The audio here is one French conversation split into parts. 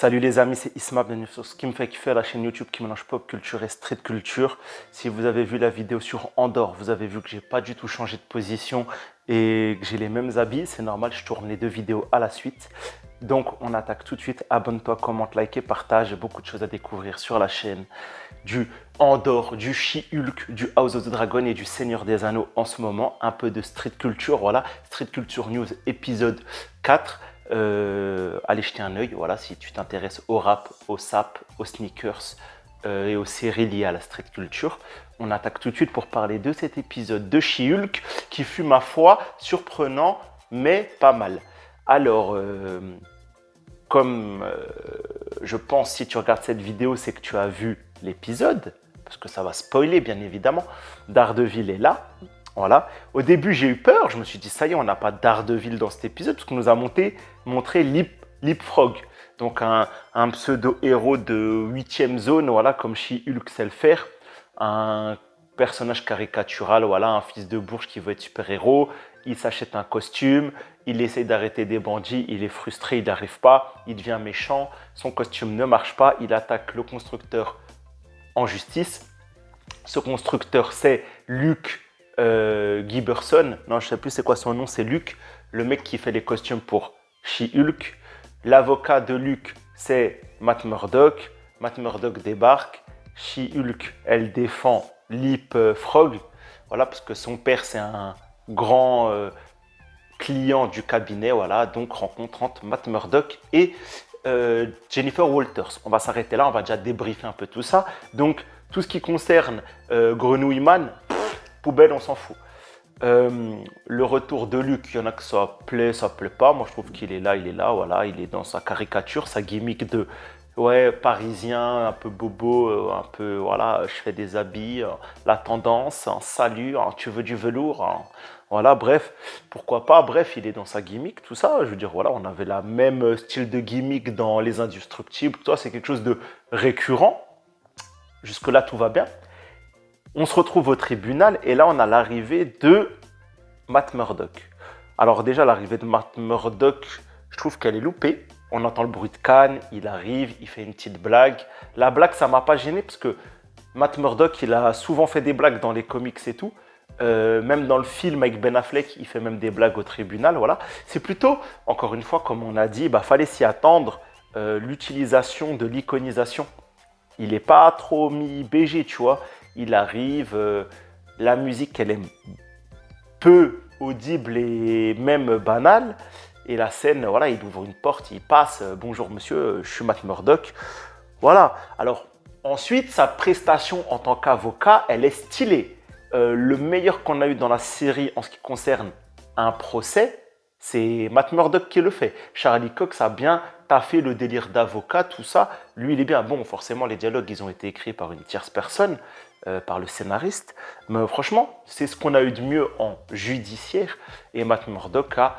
Salut les amis, c'est Isma, bienvenue sur ce qui me fait kiffer, la chaîne YouTube qui mélange pop culture et street culture. Si vous avez vu la vidéo sur Andorre, vous avez vu que j'ai pas du tout changé de position et que j'ai les mêmes habits. C'est normal, je tourne les deux vidéos à la suite. Donc on attaque tout de suite. Abonne-toi, commente, like et partage. J'ai beaucoup de choses à découvrir sur la chaîne. Du Andorre, du She-Hulk, du House of the Dragon et du Seigneur des Anneaux en ce moment. Un peu de street culture, voilà. Street Culture News épisode 4. Allez jeter un œil, voilà, si tu t'intéresses au rap, au sap, aux sneakers et aux séries liées à la street culture. On attaque tout de suite pour parler de cet épisode de She-Hulk qui fut, ma foi, surprenant mais pas mal. Alors, je pense, si tu regardes cette vidéo, c'est que tu as vu l'épisode, parce que ça va spoiler bien évidemment. Daredevil est là. Voilà. Au début, j'ai eu peur. Je me suis dit, ça y est, on n'a pas Daredevil dans cet épisode, parce qu'on nous a montré Leapfrog. Donc, un pseudo-héros de 8e zone, voilà, comme She-Hulk sait le faire. Un personnage caricatural, voilà, un fils de bourge qui veut être super-héros. Il s'achète un costume, il essaie d'arrêter des bandits, il est frustré, il n'arrive pas, il devient méchant, son costume ne marche pas, il attaque le constructeur en justice. Ce constructeur, c'est Luke Giberson, non je sais plus c'est quoi son nom, c'est Luke, le mec qui fait les costumes pour She-Hulk. L'avocat de Luke, c'est Matt Murdock. Matt Murdock débarque, She-Hulk, elle défend Leapfrog, voilà, parce que son père c'est un grand client du cabinet, voilà, donc rencontre entre Matt Murdock et Jennifer Walters. On va s'arrêter là, on va déjà débriefer un peu tout ça. Donc tout ce qui concerne Grenouilleman, poubelle, on s'en fout. Le retour de Luke, il y en a que ça plaît pas. Moi, je trouve qu'il est là, voilà. Il est dans sa caricature, sa gimmick de ouais, parisien, un peu bobo, un peu, voilà, je fais des habits, la tendance, un salut, tu veux du velours, voilà, bref, pourquoi pas. Bref, il est dans sa gimmick, tout ça. Je veux dire, voilà, on avait la même style de gimmick dans Les Indestructibles. Toi, c'est quelque chose de récurrent. Jusque-là, tout va bien. On se retrouve au tribunal et là, on a l'arrivée de Matt Murdock. Alors déjà, l'arrivée de Matt Murdock, je trouve qu'elle est loupée. On entend le bruit de canne, il arrive, il fait une petite blague. La blague, ça ne m'a pas gêné parce que Matt Murdock, il a souvent fait des blagues dans les comics et tout. Même dans le film avec Ben Affleck, il fait même des blagues au tribunal. Voilà. C'est plutôt, encore une fois, comme on a dit, fallait s'y attendre, l'utilisation de l'iconisation. Il n'est pas trop mis BG, tu vois. Il arrive, la musique, elle est peu audible et même banale. Et la scène, voilà, il ouvre une porte, il passe. Bonjour monsieur, je suis Matt Murdock. Voilà. Alors, ensuite, sa prestation en tant qu'avocat, elle est stylée. Le meilleur qu'on a eu dans la série en ce qui concerne un procès, c'est Matt Murdock qui le fait. Charlie Cox a bien taffé le délire d'avocat, tout ça. Lui, il est bien. Bon, forcément, les dialogues, ils ont été écrits par une tierce personne, par le scénariste. Mais franchement, c'est ce qu'on a eu de mieux en judiciaire. Et Matt Murdock a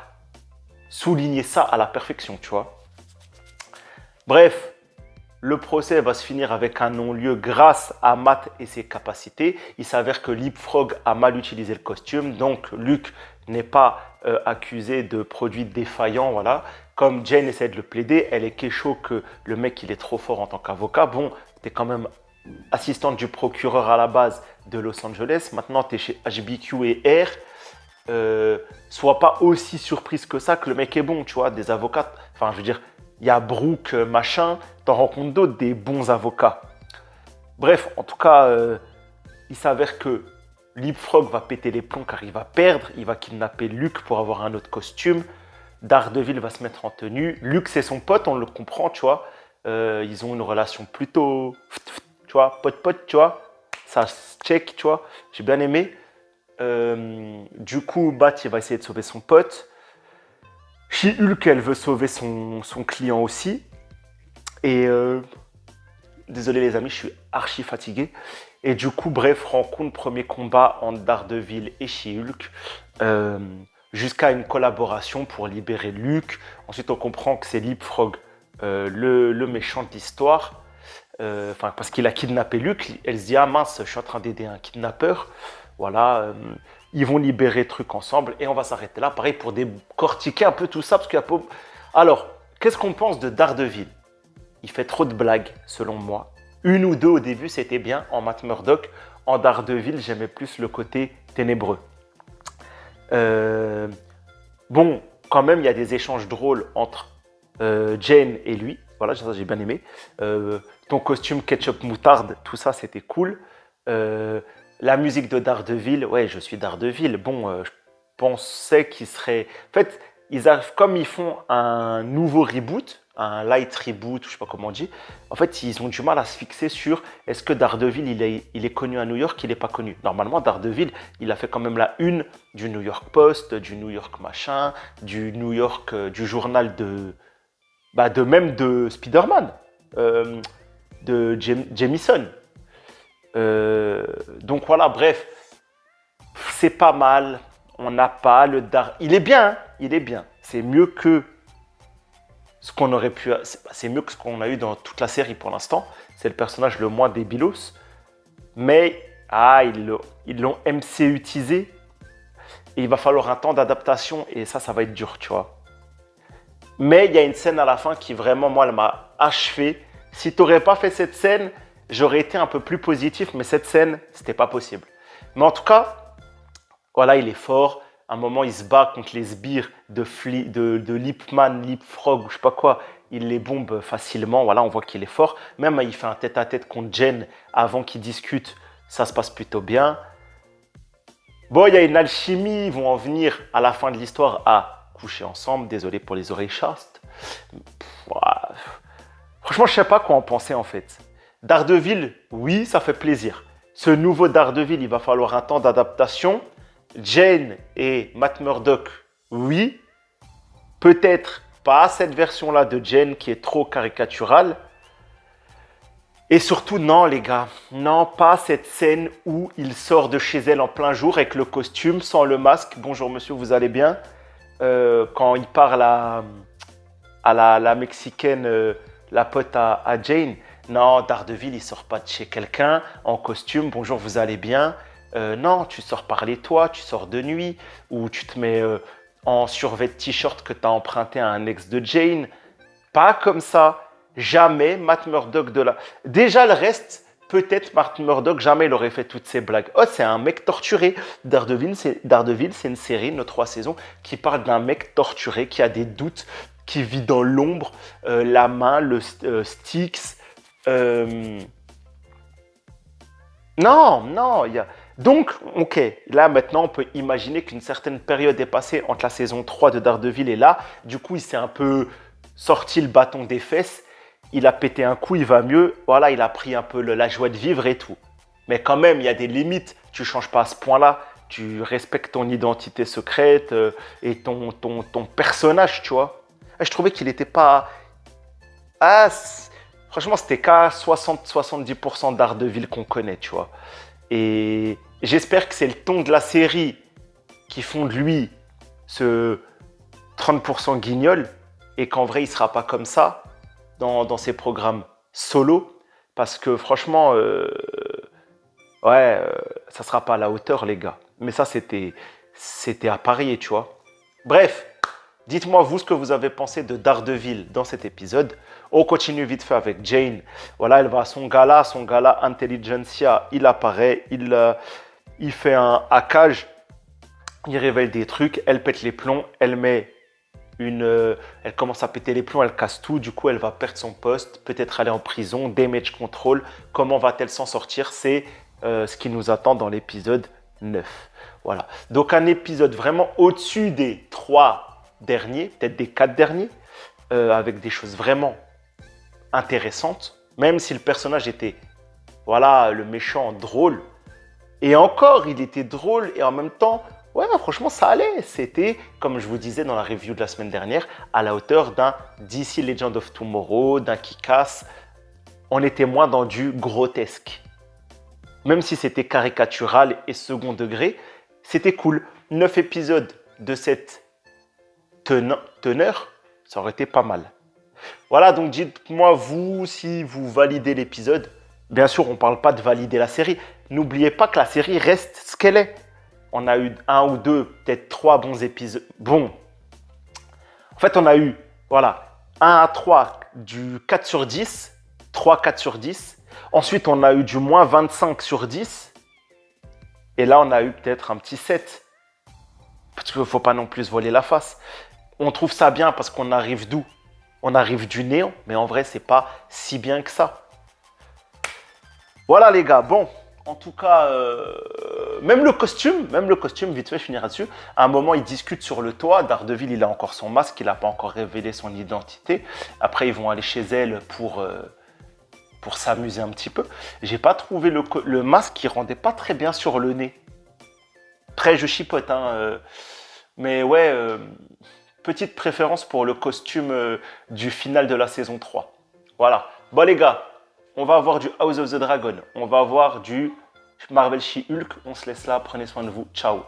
souligné ça à la perfection, tu vois. Bref, le procès va se finir avec un non-lieu grâce à Matt et ses capacités. Il s'avère que Leapfrog a mal utilisé le costume, donc Luke n'est pas accusé de produit défaillant, voilà. Comme Jane essaie de le plaider, elle est kécho que le mec il est trop fort en tant qu'avocat. Bon, t'es quand même assistante du procureur à la base de Los Angeles. Maintenant, t'es chez HBQ et R. Sois pas aussi surprise que ça que le mec est bon, tu vois. Des avocats, enfin, je veux dire, il y a Brooke, machin, t'en rencontres d'autres, des bons avocats. Bref, en tout cas, il s'avère que Leapfrog va péter les plombs car il va perdre, il va kidnapper Luke pour avoir un autre costume. Daredevil va se mettre en tenue. Luke, c'est son pote, on le comprend, tu vois. Ils ont une relation plutôt, tu vois, pote-pote, tu vois. Ça se check, tu vois. J'ai bien aimé. Du coup, Matt, il va essayer de sauver son pote. She-Hulk, elle veut sauver son client aussi. Et désolé les amis, je suis archi fatigué. Et du coup, bref, rencontre, premier combat entre Daredevil et She-Hulk. Jusqu'à une collaboration pour libérer Luke. Ensuite, on comprend que c'est Leapfrog, le méchant de l'histoire. Parce qu'il a kidnappé Luke. Elle se dit, ah mince, je suis en train d'aider un kidnappeur. Voilà, ils vont libérer le truc ensemble. Et on va s'arrêter là, pareil, pour décortiquer un peu tout ça. Parce qu'il y a... Alors, qu'est-ce qu'on pense de Daredevil? il fait trop de blagues, selon moi. Une ou deux au début, c'était bien en Matt Murdock. En Daredevil, j'aimais plus le côté ténébreux. Bon, quand même, il y a des échanges drôles entre Jane et lui. Voilà, ça j'ai bien aimé. Ton costume ketchup moutarde, tout ça, c'était cool. La musique de Daredevil, ouais, je suis Daredevil. Bon, je pensais qu'il serait... En fait, ils arrivent, comme ils font un nouveau reboot, un light reboot, je sais pas comment on dit, en fait, ils ont du mal à se fixer sur est-ce que Daredevil, il est connu à New York, il n'est pas connu. Normalement, Daredevil, il a fait quand même la une du New York Post, du New York machin, du New York, du journal de Spider-Man, de Jameson. Donc voilà, bref, c'est pas mal. On n'a pas le Il est bien, hein, il est bien. C'est mieux que ce qu'on aurait pu. C'est mieux que ce qu'on a eu dans toute la série pour l'instant. C'est le personnage le moins débilos. Mais ils l'ont MCU-tisé. Et il va falloir un temps d'adaptation. Et ça va être dur, tu vois. Mais il y a une scène à la fin qui vraiment, moi, elle m'a achevé. Si tu n'aurais pas fait cette scène, j'aurais été un peu plus positif. Mais cette scène, c'était pas possible. Mais en tout cas, voilà, il est fort. À un moment, il se bat contre les sbires de Lipman, Lipfrog, ou je sais pas quoi. Il les bombe facilement. Voilà, on voit qu'il est fort. Même, il fait un tête-à-tête contre Jen avant qu'ils discutent. Ça se passe plutôt bien. Bon, il y a une alchimie. Ils vont en venir à la fin de l'histoire à coucher ensemble. Désolé pour les oreilles chastes. Franchement, je sais pas quoi en penser en fait. Daredevil, oui, ça fait plaisir. Ce nouveau Daredevil, il va falloir un temps d'adaptation. Jane et Matt Murdock, oui. Peut-être pas cette version-là de Jane qui est trop caricaturale. Et surtout, non, les gars. Non, pas cette scène où il sort de chez elle en plein jour avec le costume, sans le masque. Bonjour monsieur, vous allez bien? Quand il parle à la Mexicaine, la pote à Jane. Non, Daredevil, il sort pas de chez quelqu'un en costume. Bonjour, vous allez bien? Non, tu sors parler toi, tu sors de nuit, ou tu te mets en survêt de t-shirt que tu as emprunté à un ex de Jane. Pas comme ça. Jamais Matt Murdock de la... Déjà le reste, peut-être Matt Murdock, jamais il aurait fait toutes ces blagues. Oh, c'est un mec torturé. Daredevil, c'est une série, nos 3 saisons, qui parle d'un mec torturé, qui a des doutes, qui vit dans l'ombre, la main, le Styx. Non, il y a... Donc, ok, là maintenant on peut imaginer qu'une certaine période est passée entre la saison 3 de Daredevil et là. Du coup, il s'est un peu sorti le bâton des fesses. Il a pété un coup, il va mieux. Voilà, il a pris un peu la joie de vivre et tout. Mais quand même, il y a des limites. Tu ne changes pas à ce point-là. Tu respectes ton identité secrète et ton personnage, tu vois. Je trouvais qu'il n'était pas... Franchement, c'était qu'à 60-70% Daredevil qu'on connaît, tu vois. Et j'espère que c'est le ton de la série qui font de lui ce 30% guignol et qu'en vrai, il ne sera pas comme ça dans ses programmes solo. Parce que franchement, ça ne sera pas à la hauteur, les gars. Mais ça, c'était à parier, tu vois. Bref, dites-moi, vous, ce que vous avez pensé de Daredevil dans cet épisode. On continue vite fait avec Jane. Voilà, elle va à son gala Intelligentsia. Il apparaît, il fait un hackage. Il révèle des trucs. Elle pète les plombs. Elle commence à péter les plombs. Elle casse tout. Du coup, elle va perdre son poste. Peut-être aller en prison. Damage control. Comment va-t-elle s'en sortir? C'est ce qui nous attend dans l'épisode 9. Voilà. Donc, un épisode vraiment au-dessus des 3 derniers. Peut-être des 4 derniers. Avec des choses vraiment intéressante, même si le personnage était, voilà, le méchant drôle. Et encore, il était drôle et en même temps, ouais, franchement, ça allait. C'était, comme je vous disais dans la review de la semaine dernière, à la hauteur d'un DC Legend of Tomorrow, d'un Kick-Ass. On était moins dans du grotesque. Même si c'était caricatural et second degré, c'était cool. 9 épisodes de cette teneur, ça aurait été pas mal. Voilà, donc dites-moi vous si vous validez l'épisode. Bien sûr, on ne parle pas de valider la série. N'oubliez pas que la série reste ce qu'elle est. On a eu 1 ou 2, peut-être 3 bons épisodes. Bon, en fait, on a eu, voilà, 1 à 3 du 4 sur 10, 3, 4 sur 10. Ensuite, on a eu du moins 25 sur 10. Et là, on a eu peut-être un petit 7. Parce qu'il ne faut pas non plus se voiler la face. On trouve ça bien parce qu'on arrive d'où? On arrive du néant, mais en vrai, c'est pas si bien que ça. Voilà les gars, bon, en tout cas, même le costume, vite fait, je finirai dessus. À un moment, ils discutent sur le toit. Daredevil, il a encore son masque, il n'a pas encore révélé son identité. Après, ils vont aller chez elle pour s'amuser un petit peu. J'ai pas trouvé le masque qui rendait pas très bien sur le nez. Après, je chipote, hein, mais ouais, petite préférence pour le costume du final de la saison 3. Voilà. Bon les gars, on va avoir du House of the Dragon, on va avoir du Marvel She-Hulk. On se laisse là, prenez soin de vous, ciao.